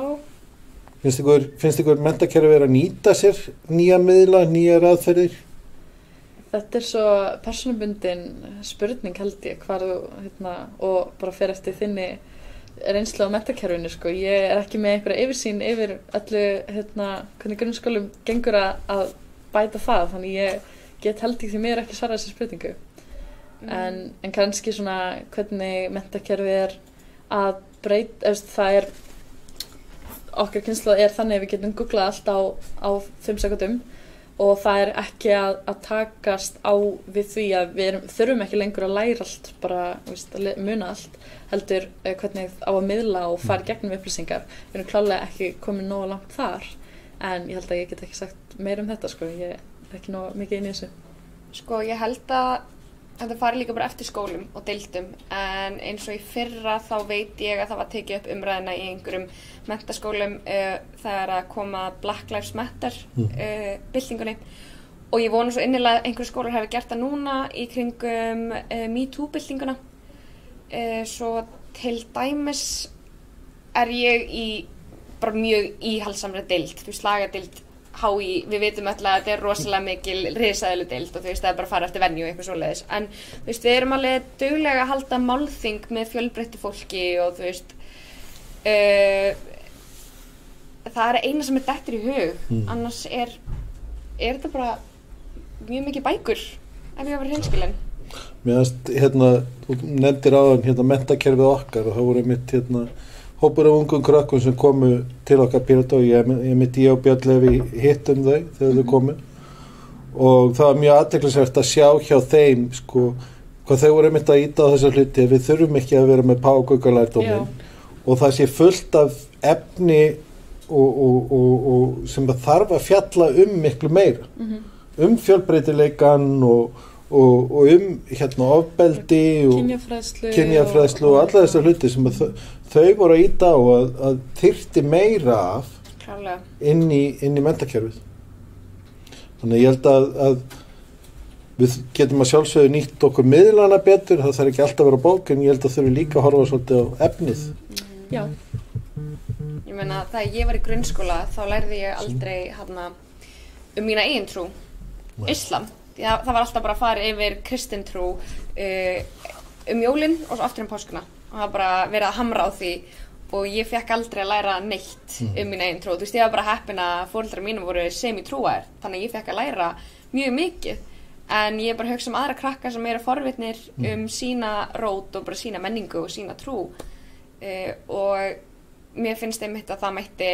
Finnst ykkur menntakerfið vera að nýta sér nýja miðla, nýjar aðferðir? Þetta svo persónubundin spurning held ég hvar þú, og bara fer eftir þinni reynslu á menntakerfinu, sko. Ég ekki með einhverja yfirsýn yfir öllu, hvernig grunnskólum gengur að bæta það, þannig ég get held ég því mér ekki svarað þessi spurningu. En kannski svona hvernig menntakerfið að breyta, það okkar kynslóð þannig að við getum googlað allt á 5 sekúndum og það ekki að takast á við því að við þurfum ekki lengur að læra allt, bara að muna allt, heldur hvernig á að miðla og fara gegnum upplýsingar. Við erum klárlega ekki komin nógu langt þar, en ég held að ég get ekki sagt meira þetta, sko. Ég ekki nógu mikið inn í þessu. Sko, ég held að þetta fari líka bara eftir skólum og deildum, en eins og í fyrra þá veit ég að það var tekið upp umræðina í einhverjum menntaskólum þegar að koma Black Lives Matter byltingunni og ég vona svo innilega að einhverjum skólar hefur gert það núna í kringum Me Too byltinguna. Svo til dæmis ég í bara mjög íhalsamri deild, þú veist, lagadeild HÍ, við vitum öll að þetta er rosalega mikil risaðilu deild og þú veist það er bara að fara eftir venju og eitthvað svoleiðis, en þú veist við erum alveg duglega að halda málþing með fjölbreyttu fólki og þú veist það eina sem dettur í hug, annars er þetta bara mjög mikið bækur ef ég var hreinskilin. Mér finnst, þú nefndir áðan menntakerfið okkar og það voru mitt hópur af ungum krökkum sem komu til okkar Pírata og ég og Björn Leví hittum þau þegar þau komu og það var mjög athyglisvert að sjá hjá þeim, sko, hvað þau voru að ýta á þessa hluti, við þurfum ekki að vera með págaukalærdóminn og það sé fullt af efni og sem þarf að fjalla miklu meira, fjölbreytileikan og ofbeldi og kynjafræðslu og alla þessar hluti sem þau voru að ýta á að þyrfti meira af inn í menntakerfið. Þannig ég held að við getum að sjálfsögðu nýtt okkur miðlana betur, það þarf ekki alltaf að vera bók, en ég held að þurfi líka að horfa svolítið á efnið. Já. Ég meina, þegar ég var í grunnskóla þá lærði ég aldrei mína eigin trú, Islam. það var alltaf bara að fara yfir kristintrú jólin og svo aftur páskuna og það var bara verið að hamra á því og ég fekk aldrei að læra neitt mín eigin trú. Þú veist, ég var bara heppin að foreldrar mínum voru semi-trúaðir, þannig að ég fekk að læra mjög mikið. En ég bara hugsa aðra krakka sem eru forvitnir sína rót og bara sína menningu og sína trú. Og mér finnst einmitt að það mætti,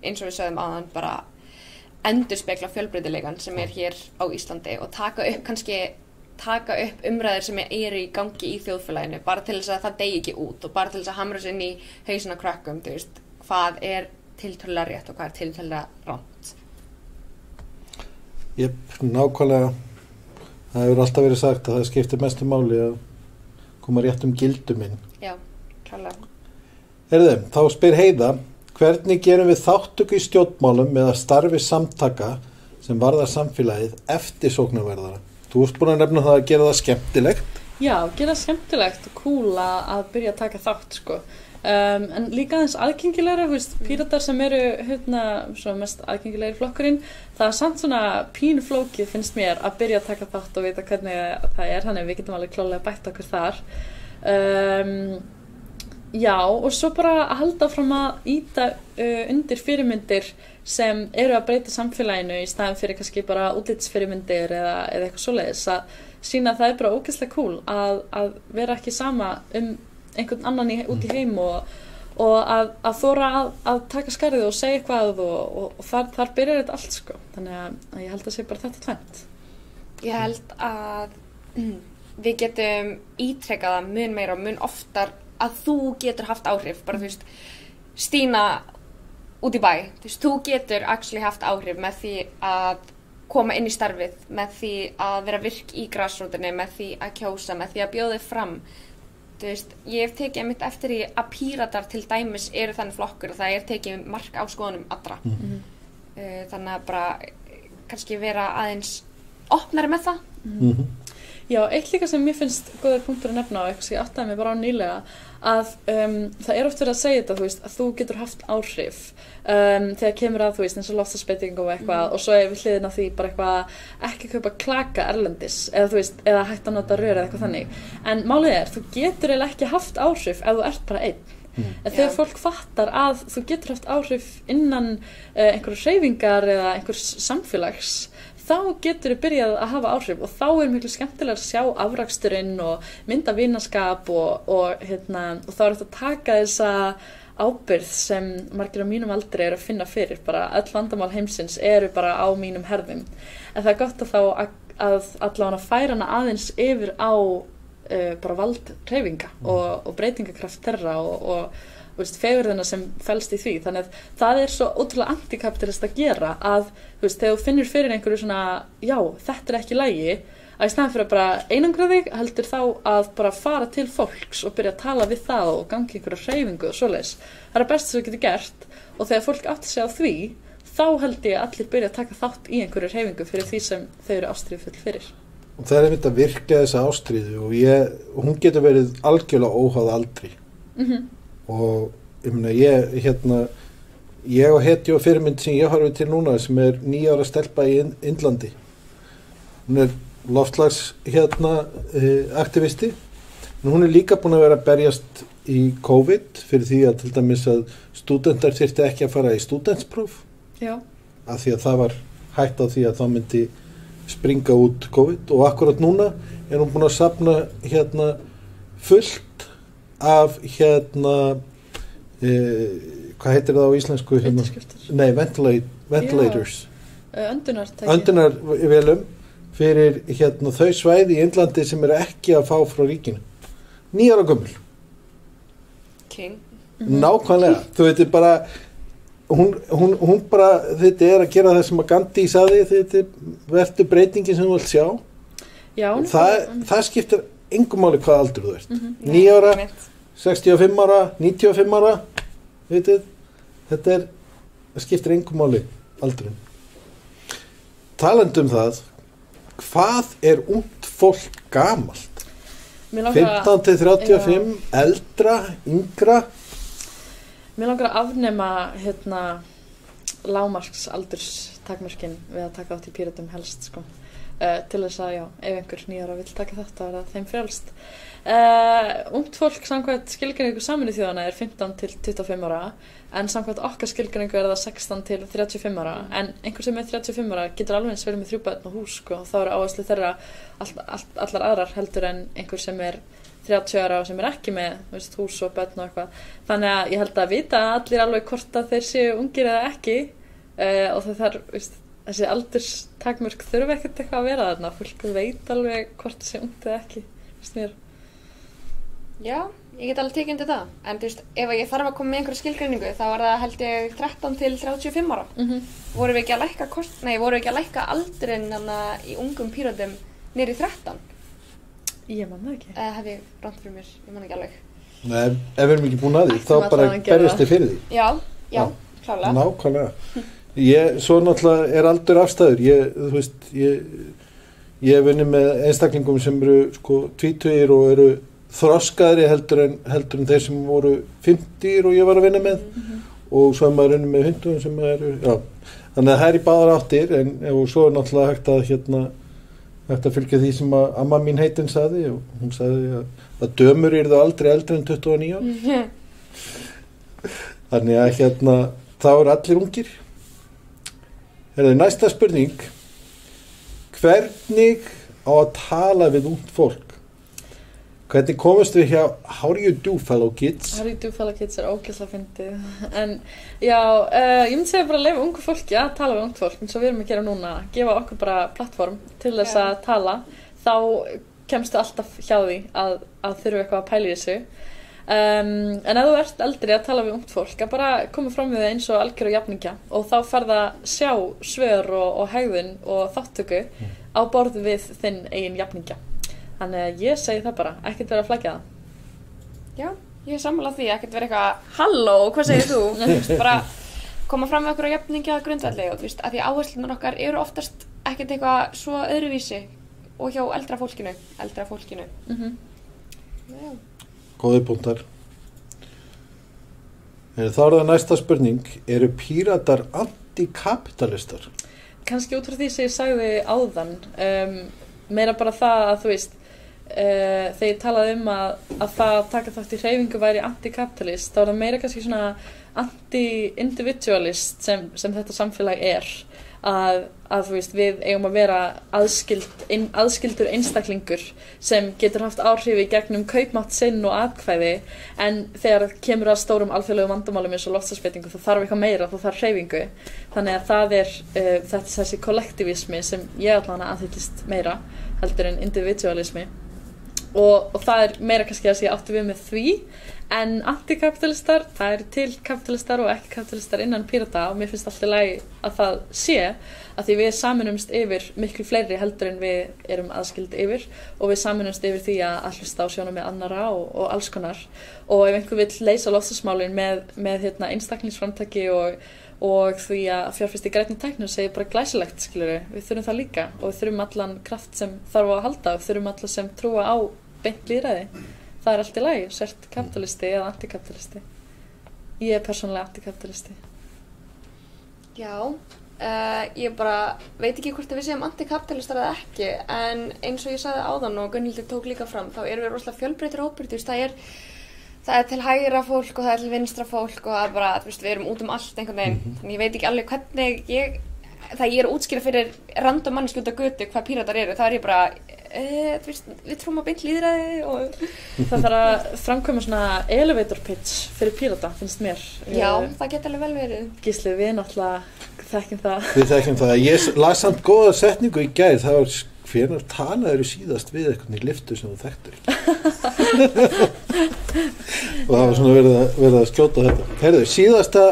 eins og við sögðum áðan, bara endurspegla fjölbreytileikann sem hér á Íslandi og taka upp umræður sem eru í gangi í þjóðfélaginu bara til þess að það degi ekki út og bara til þess að hamra sér inn í hausinn á krökkum, þú veist, hvað er tiltölulega rétt og hvað er tiltölulega rangt. Nákvæmlega. Það hefur alltaf verið sagt að það skiptir mestu máli að koma réttum gildum inn. Já, klárlega. Heyrðu, þá spyr Heiða, hvernig gerum við þáttöku í stjórnmálum eða starfi samtaka sem varðar samfélagið eftir sóknarverðara? Þú ert búin að nefna það að gera það skemmtilegt. Já, gera skemmtilegt og cool að byrja að taka þátt, sko. En líka aðeins aðgengilegra, Píratar sem eru svo mest aðgengilegri flokkurinn, það er samt svona pínu flókið finnst mér að byrja að taka þátt og vita hvernig það er, þannig við getum alveg klárlega bætt okkur þar. Já, og svo bara að halda fram að ýta undir fyrirmyndir sem eru að breyta samfélaginu í staðin fyrir kannski bara útlitsfyrirmyndir eða eitthvað svoleiðis, að sýna að það er bara ógeðslega cool að vera ekki sama einhvern annan út í heim og að þóra að taka skarðið og segja eitthvað og þar byrjar þetta allt, sko. Þannig að ég held að sé bara þetta tvennt. Ég held að við getum ítrekkað það mun meira og mun oftar að þú getur haft áhrif, bara þú veist, Stína út í bæ, þú getur actually haft áhrif með því að koma inn í starfið, með því að vera virk í grassrótinni, með því að kjósa, með því að bjóða þig fram. Þú veist, ég hef tekið einmitt eftir því að Píratar til dæmis eru þannig flokkur og það tekið mark á skoðunum allra. Þannig að bara kannski vera aðeins opnari með það. Já, eitt líka sem mér finnst góður punktur að nefna á eitthvað sem ég áttaði mig bara á nýlega að það oft verið að segja þetta, þú veist, að þú getur haft áhrif þegar kemur að, þú veist, eins og loftslagsbreytingum og eitthvað og svo við hliðin á því bara eitthvað ekki kaupa klaka erlendis eða þú veist, eða hægt að nota rör eða eitthvað þannig. En málið er, þú getur eiginlega ekki haft áhrif ef þú ert bara einn. En þegar fólk fattar að þú getur haft áhrif innan einhverjar hreyfingar eða einhvers samfélags, þá getur þið byrjað að hafa áhrif og þá er miklu skemmtilega að sjá afraksturinn og mynda vinaskap og þá er þetta að taka þessa ábyrgð sem margir á mínum aldri eru að finna fyrir, bara öll vandamál heimsins eru bara á mínum herðum. En það er gott að allavega færa hana aðeins yfir á bara valdhreyfinga og breytingakraft þeirra og fegurðina sem felst í því. Þannig að það er svo ótrúlega antikapitalist að gera að þegar þú finnur fyrir einhverju svona já, þetta ekki í lagi, að í staðan fyrir að bara einangra þig heldur þá að bara fara til fólks og byrja að tala við það og gangi einhverja hreyfingu og svoleiðis. Það er best sem þú getur gert og þegar fólk átti sig á því þá held ég að allir byrja að taka þátt í einhverju hreyfingu fyrir því sem þau eru ástríðufull fyrir. Og það er einmitt að virka þessa ástríðu og hún getur verið algjörlega óháð aldri. Og ég meina ég og hetju og fyrirmynd sem ég horfi til núna sem 9 ára stelpa í Indlandi. Hún er loftslags aktivisti, en hún er líka búin að vera að berjast í COVID fyrir því að til dæmis að stúdentar þyrfti ekki að fara í stúdentspróf. Já. Af því að það var hætt á því að það myndi springa út COVID og akkurat núna er hún búin að safna fullt af hvað heitir það á íslensku? Nei, ventilators. Öndunarvélum fyrir þau svæði í Indlandi sem eru ekki að fá frá ríkinu. 9 ára gömul. King. Nákvæmlega. Þú veit, bara hún bara, þetta er að gera það sem að Gandhi sagði, þetta verður breytingin sem þú vilt sjá. Já. Það skiptir engu máli hvað aldur þú ert. 9 ára, 65 ára, 95 ára, veitir, það skiptir engu máli aldurinn. Talandi það, hvað er ungt fólk gamalt? 15 til 35, eldra, yngra? Mér langar að afnema lágmarks aldurstakmörkin við að taka átt í Píratum helst, sko. til þess að, já, ef einhver 9 ára vill taka þátt, þá það þeim frjálst. Ungt fólk samkvæmt skilgreiningu Sameinuðu þjóðanna er 15 til 25 ára, en samkvæmt okkar skilgreiningu er það 16 til 35 ára, en einhver sem er 35 ára getur alveg eins verið með 3 börn og hús, sko, og þá eru áherslu þeirra allar aðrar heldur en einhver sem er 30 ára og sem er ekki með, veist, hús og börn og eitthvað. Þannig að ég held að vita allir alveg hvort að þeir séu ungir eða ekki, og það þarf, veist, þessi aldurstakmörk þurfa ekkert eitthvað að vera þarna, fólk veit alveg hvort það sé ungt eða ekki, veist mér. Já, ég get alveg tekið undir það, en þú veist, ef ég þarf að koma með einhverja skilgreiningu, þá var það held ég 13 til 35 ára. Vorum við ekki að lækka aldurinn í ungum Pírötum niður í 13? Ég man það ekki. Hef ég rangt fyrir mér, ég man ekki alveg. Nei, ef við erum ekki búin að því, þá bara berjast þið fyrir því. Já, klálega. Nákvæmlega. Svo náttúrulega aldur afstæður. Þú veist, ég hef vunnið með einstaklingum sem eru sko 20 og eru þroskaðri heldur en þeir sem voru 50 og ég var að vinna með, og svo er maður unnið með 100 sem eru, já. Þannig að það í báðar áttir, og svo er náttúrulega hægt að fylgja því sem að amma mín heitin sagði, og hún sagði að dömur yrðu aldrei eldri en 29 ára. Þannig að þá eru allir ungir. Næsta spurning: hvernig á að tala við ungt fólk? Hvernig komast við hjá How do you do, fellow kids? How do you do, fellow kids ógeðslega fyndið. En já, ég myndi segja bara að leyfa ungu fólki að tala við ungt fólk, eins og við erum að gera núna, gefa okkur bara plattform til þess að tala, þá kemstu alltaf hjá því að þurfa eitthvað að pæla í þessu. En ef þú ert eldri að tala við ungt fólk, að bara koma fram við það eins og algjör og jafningja, og þá ferð að sjá svör og hegðun og þáttöku á borð við þinn eigin jafningja. Þannig að ég segi það bara, ekkert vera að flækja það. Já, ég er sammála því, ekkert vera eitthvað, halló, hvað segir þú? Bara koma fram með okkur á jafningja grundvelli, og þú veist, að því áherslunar okkar eru oftast ekkert eitthvað svo öðruvísi og hjá eldra fólkinu. Já. Góði punktar. Þá er það næsta spurning: eru Píratar antikapitalistar? Kannski út frá því sem ég sagði áðan, meira bara það að þú veist, þegar ég talaði að það taka þátt í hreyfingu væri antikapitalist, þá er það meira kannski svona anti-individualist sem þetta samfélag er, að þú veist, við eigum að vera aðskildur einstaklingur sem getur haft áhrif í gegnum kaupmátt sinn og atkvæði, en þegar kemur að stórum alþjóðlegum vandamálum eins og loftslagsbreytingu, þá þarf eitthvað meira, þá þarf hreyfingu. Þannig að það er þessi kollektivismi sem ég allan aðhyllist meira heldur en individualismi, og það er meira kannski að ég átti við með því. En antikapitalistar, það eru til kapitalistar og ekki kapitalistar innan Pírata, og mér finnst alltaf í lagi að það sé, að því við sameinumst yfir miklu fleiri heldur en við erum aðskild yfir, og við sameinumst yfir því að hlusta á sjónarmið annarra og alls konar. Og ef einhver vill leysa loftslagsmálin með einstaklingsframtaki og því að fjárfesta í grænni tækni, segir bara glæsilegt, skilurðu. Við þurfum það líka, og við þurfum allan kraft sem þarf að halda, við þurfum alla sem trúa á beint lýðræði. Það er allt í lagi, sért kapitalisti eða antikapitalisti. Ég er persónulega antikapitalisti. Já, ég bara veit ekki hvort við séum antikapitalistar eða ekki, en eins og ég sagði áðan og Gunnhildur tók líka fram, þá erum við rosalega fjölbreyttir hópur, þú veist, það er til hægra fólk og það er til vinstra fólk, og það er bara, þú veist, við erum út allt einhvern veginn, þannig ég veit ekki alveg hvernig ég er að útskýra fyrir random manneski út á götu hvað Píratar eru, þá er ég bara, þú veist, við trúum á beint lýðræði og það þarf að framkvæma svona elevator pitch fyrir Pírata, finnst mér. Já, það geti alveg vel verið. Gísli, við náttúrulega þekkjum það. Við þekkjum það. Ég las samt góða setningu í gær, það var hvenær talaður síðast við eitthvað í lyftu sem þú þekktur ekki. Og það var svona verið að skjóta þetta. Heyrðu, síðasta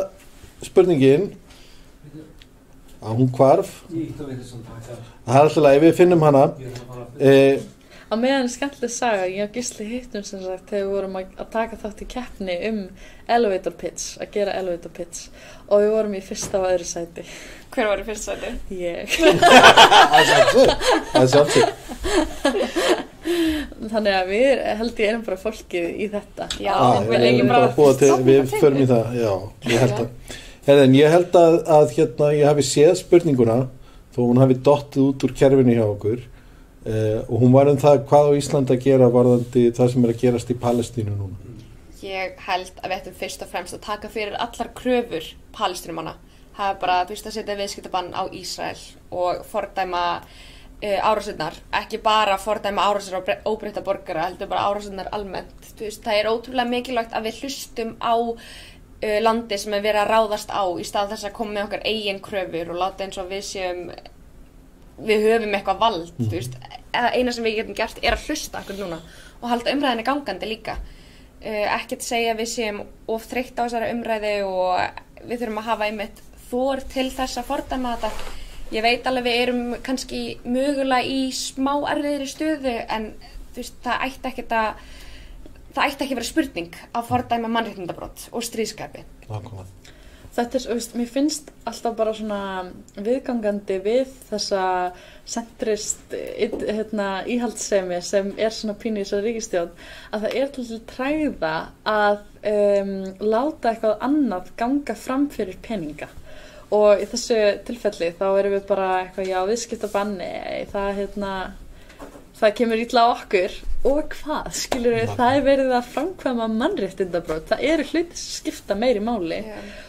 spurningin, að hún hvarf. Það er alltaf leið, við finnum hana. Á meðan skemmtileg saga, ég og Gísli hittum sem sagt þegar við vorum að taka þátt í keppni elevator pitch, að gera elevator pitch, og við vorum í fyrsta og öðru sæti. Hver var í fyrsta sæti? Ég. Það er sjálfsög. Þannig að við held ég erum bara fólkið í þetta. Já, við förum í það, já, ég held að. En ég held að ég hafi séð spurninguna þó hún hafi dottið út úr kerfinu hjá okkur og hún var það hvað á Íslandi að gera varðandi það sem að gerast í Palestínu núna. Ég held að við ættum fyrst og fremst að taka fyrir allar kröfur Palestínumanna. Það bara, að setja viðskiptabann á Ísrael og fordæma árásirnar, ekki bara fordæma árásir á óbreytta borgara, heldur bara árásirnar almennt. Það ótrúlega mikilvægt að við hlustum á landi sem verið að ráðast á í stað þess að koma með okkar eigin kröfur og láta eins og við höfum eitthvað vald, eða eina sem við getum gert að hlusta okkur núna og halda umræðinni gangandi líka. Ekkert segja við séum of þreytt á þessari umræðu og við þurfum að hafa einmitt þor til þess að fordæma þetta. Ég veit alveg við erum kannski mögulega í smá erfiðri stöðu en það ætti ekki að vera spurning að fordæma mannréttindabrot og stríðsglæpi. Þetta mér finnst alltaf bara svona viðgangandi við þessa sentrist íhaldssemi sem svona pínu í þessari ríkisstjórn að það til træða að láta eitthvað annað ganga fram fyrir peninga og í þessu tilfelli þá erum við bara eitthvað viðskiptabanni það kemur illa á okkur og hvað, skilur við, það verið að framkvæma mannréttindabrot, það hlutir sem skipta meiri máli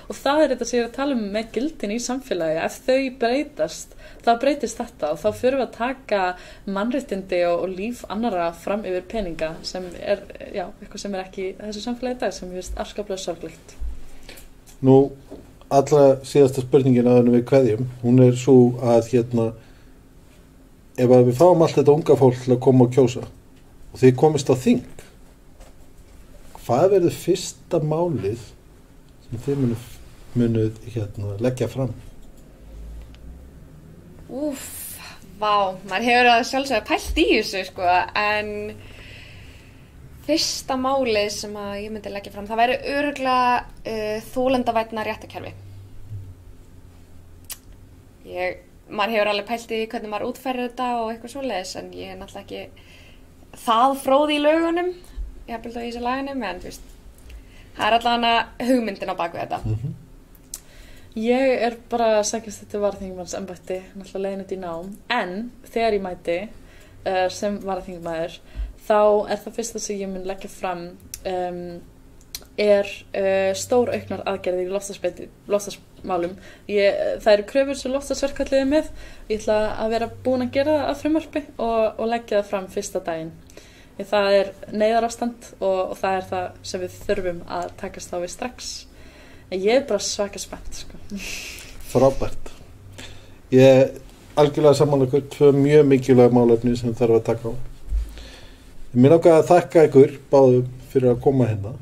og það þetta sem ég að tala með gildin í samfélagi, ef þau breytast, þá breytist þetta og þá förum við að taka mannréttindi og líf annarra fram yfir peninga sem eitthvað sem ekki þessu samfélagi í dag sem ég finnst afskaplega sorglegt. Nú, allra síðasta spurningin áður en við kveðjum, hún svo að ef að við fáum allt þetta unga fólk til að koma og kjósa og þið komist á þing, hvað verður fyrsta málið sem þið munuð leggja fram? Vá, maður hefur að sjálfsögða pælt í þessu en fyrsta málið sem að ég myndi leggja fram, það væri örugglega þolendavænna réttarkerfi. Maður hefur alveg pælt í hvernig maður útfærir þetta og eitthvað svoleiðis en ég náttúrulega ekki það fróð í lögunum, ég hef byrjað í þessu lagunum en það allavega hugmyndin á bakvið þetta. Ég bara að sækjast þetta varaþingmannsembætti, náttúrulega leiðin út í nám, en þegar ég mæti sem varaþingmaður þá það fyrsta sem ég mun leggja fram stór auknar aðgerðir í loftslagsmálum. Það eru kröfur sem loftslagsverkfallið með. Ég ætla að vera búin að gera það að frumvarpi og leggja það fram fyrsta daginn. Það neyðarástand og það það sem við þurfum að takast á við strax. En ég bara svaka spennt. Frábært. Ég algjörlega sammála ykkur 2 mjög mikilvæg málefni sem þarf að taka á. Mér langar að þakka ykkur báðum fyrir að koma hérna.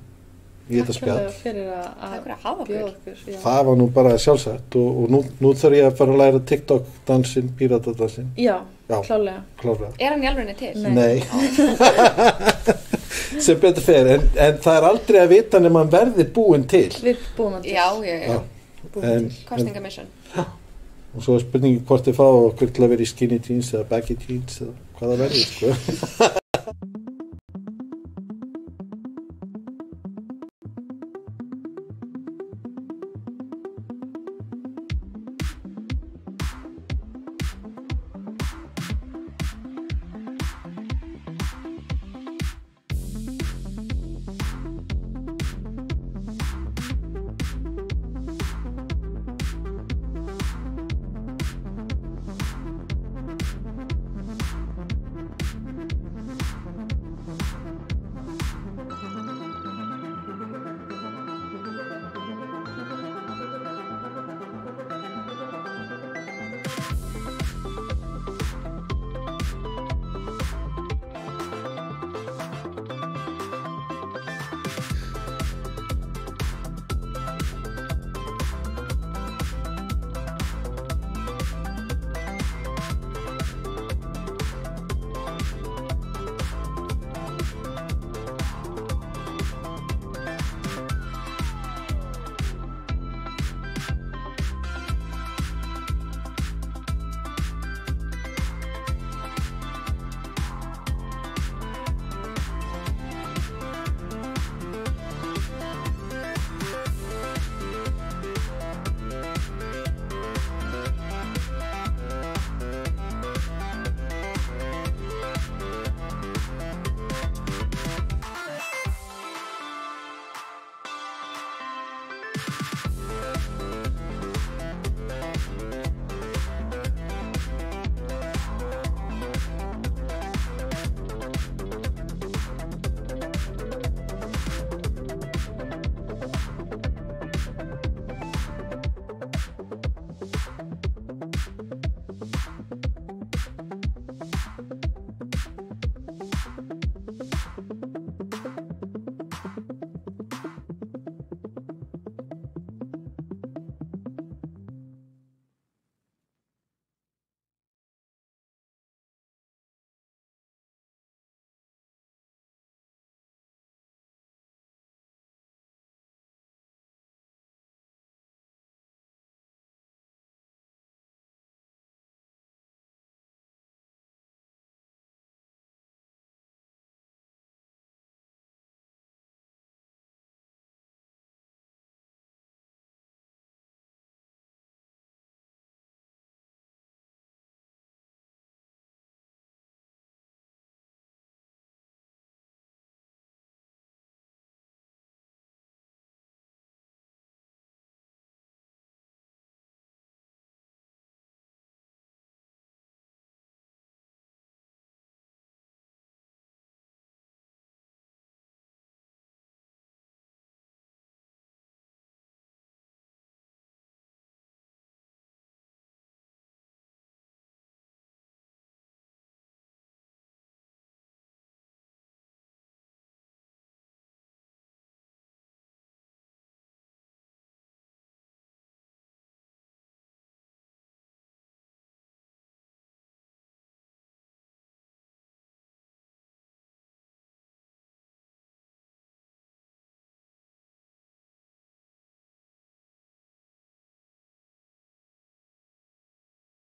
Takk fyrir að hafa okkur. Það var nú bara sjálfsagt og nú þarf ég að fara að læra TikTok-dansinn, píratadansinn. Já, klálega. Hann í alvörunni til? Nei. Sem betur fer, en það aldrei að vita nema hann verði búinn til. Við búum hann til. Já. Kostningamissjón. Og svo spurningi hvort þið fá okkur til að vera í skinny jeans eða baggy jeans eða hvað það verður,